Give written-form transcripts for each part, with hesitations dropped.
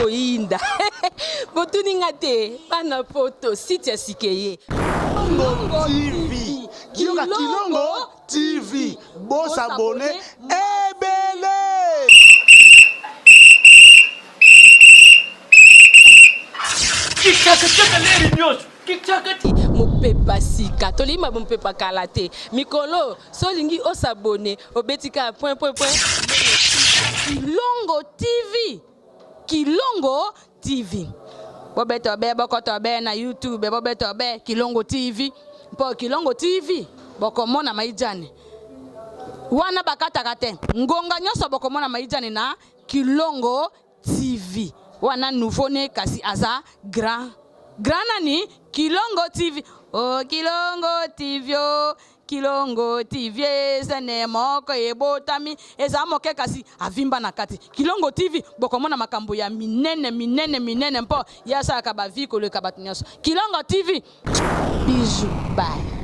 koinda. Botuninga te, pana poto, site sikeye. Kilongo TV. Kilongo TV. Bon s'abonner. Ebele. Mopepa sika tolima mopepa kalate mikolo solingi osabone obetika point Kilongo TV bobeto be bokoto be na YouTube bobeto be Kilongo TV po Kilongo TV bokomona maijane wana bakataka te ngonga nyoso bokomona maijane na Kilongo TV wana nouveau ne kasi aza grand nani Kilongo TV. Oh Kilongo TV, oh Kilongo TV, zene moko ebotami eza moke kasi avimba na kati. Kilongo TV bokomona makambo ya minene mpo yasa akaba viko le kabatunyaso. Kilongo TV. Bisous, bye.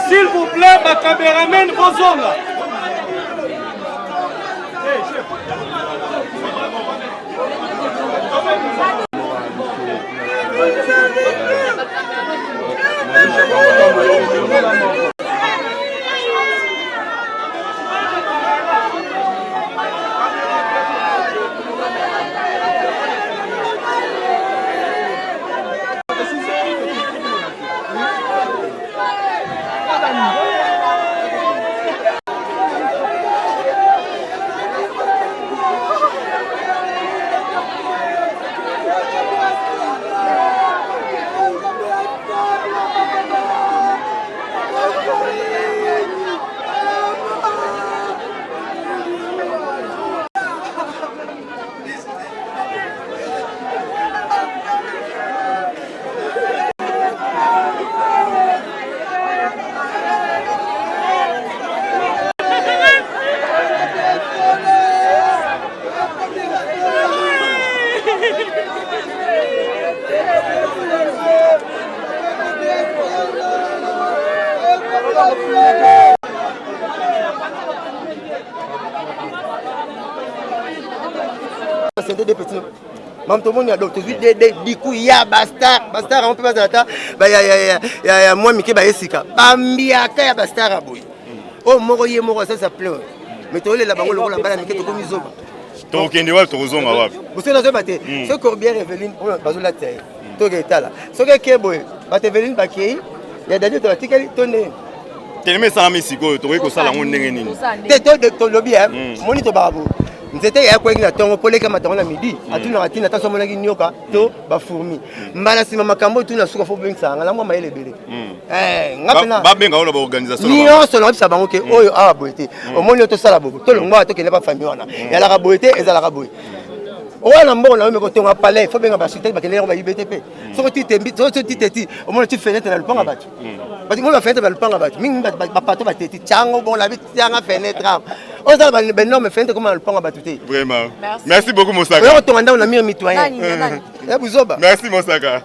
S'il vous plaît, ma caméraman, vos hommes là. C'était des petits. Même tout le monde y a d'autres. Du coup, il y a Bastard. Bastard, on peut pas s'attendre. Il y a moi, Mickey Baesika. Bambiaka, il y a Bastard à bout. Oh, Moroye, Moro, ça pleure. Mais tu vois, là-bas, on l'a pas Mickey, tu comme ils ont. Donc, il y a des choses qui sont vous savez, dans matin, ce Corbière Evelyne, on va la terre. Tu es là. Ce qui est beau, Evelyne Bakei, il y a des gens qui ont tourné. Tu es mis ça à Mexico, tu es que ça, la monde n'est pas. Tu es ton lobby, hein. Monito Barabou. nzete ya kweki na tongo poleka matongo na midi atuna batina taso monaki nyoka to ba fourmi mbala sima makambo tuna suka fo bengisa ngala mwa mayele bele ngapena ba benga ona ba organisation ni so na bisa bango ke oyo awa boyete omoni to sala bobo to longwa to kene ba famille wana ya la boyete ezala boy wana mbongo na meko tonga palais fo benga ba site ba kene ba IBTP so ti tembi so ti teti omoni ti fenêtre na lupanga batu bati mo ba fenêtre ba lupanga batu mingi ba pato ba teti chango bon la bi tianga fenêtre on a ben non mais fenêtre comment le panga batuté vraiment merci beaucoup Mosaka on tombe dans la mire mitoyen ya buzoba merci Mosaka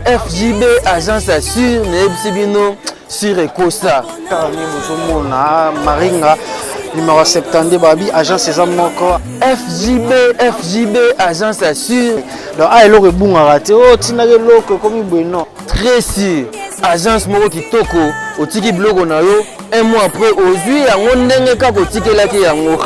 FJB agence assure Nebsibino sur Ecosa. Maringa numéro 72 babi agence Ezamoko FJB agence assure. Donc ah eloko bunga raté oh tinage loko comme bueno. Très sûr. Agence moko kitoko otiki blogo na yo un mois après ozui yango ndenge kaka otikelaki yango.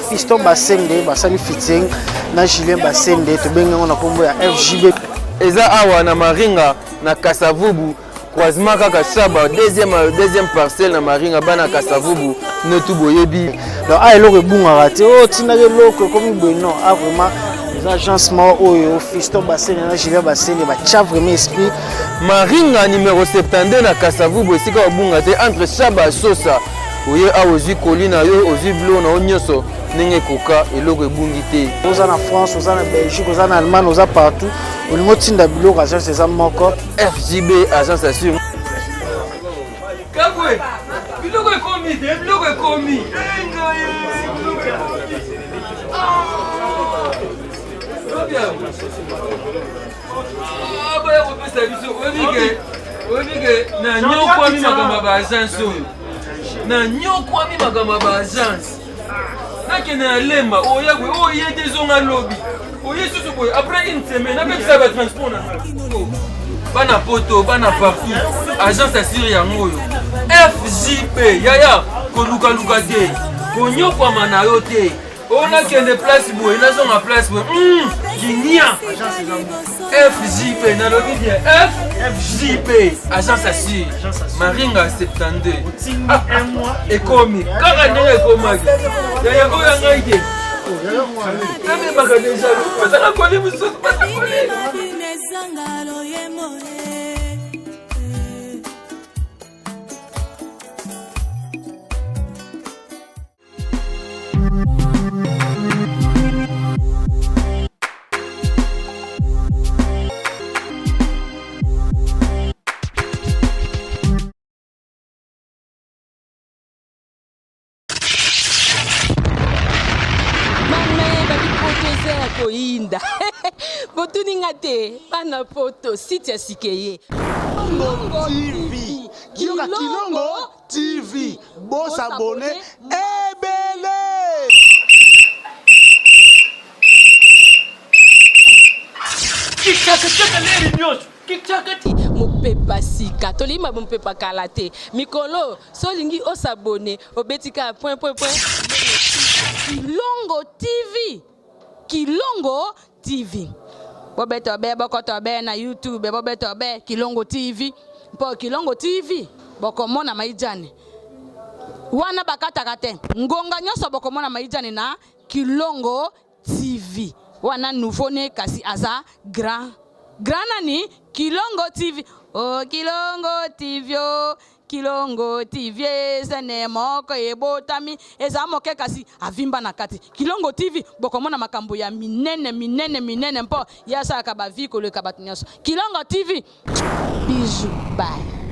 Fiston Basende basali fitting na Julien Basende to benga na kombo ya FJB. Eza awa na Maringa na Kasavubu croisement kaka Chaba deuxième parcelle na Maringa bana Kasavubu ne tout boyebi. Donc ah eloko bunga raté oh tinage loko comme bueno ah vraiment les agences mo oyo Fiston Basende na Julien Basende ba tcha vraiment esprit. Maringa numéro 72 na Kasavubu esika obunga te entre Chaba Sosa oye aozui kolina yo ozui blo na onyoso nenge koka eloko ebungi te. Oza na France, oza na Belgique, oza na Allemagne, oza partout. Olingo tinda biloko agence Ezamoko FJB agence assure. Kabwe biloko ekomi te biloko ekomi baya kopesa biso oyebike na nyokwami makambo ba agence oyo na nyokwami makambo ba agence nakende na lemba oyagwe oye te zonga lobi oye susu boye après une semaine apekisa batransport na bana poto bana partout agence assure yango oyo FJP yaya kolukaluka te konyokwama na yo te onakende place boye nazonga place boye kinia FJP nalobi bien FJP agence assure Maringa 72 ekomi kaka ndenge ekomaki yaya oyo ngai te namemaka deja bazaka koli mosusu bazakoli botuninga te bana poto site ya sikeye Kilongo TV. Kioka Kilongo TV. Boss abonné. Ebele. Kichaka leri nyonso. Kichaka ti. mopepa sika tolima mopepa kala te mikolo solingi osabone obetika point. Kilongo TV. Kilongo TV. Bobeto be bokoto be na YouTube bobeto be Kilongo TV. Po Kilongo TV bokomona maijane. Wana bakataka te. Ngonga nyoso bokomona maijane na Kilongo TV. Wana nouveau ne kasi aza grand nani Kilongo TV. Oh Kilongo TV oh. Kilongo TV zene moko ebotami eza moke kasi avimba na kati. Kilongo TV bokomona makambo ya minene mpo yasa ka baviko le kabatunyaso. Kilongo TV. Bisous bye.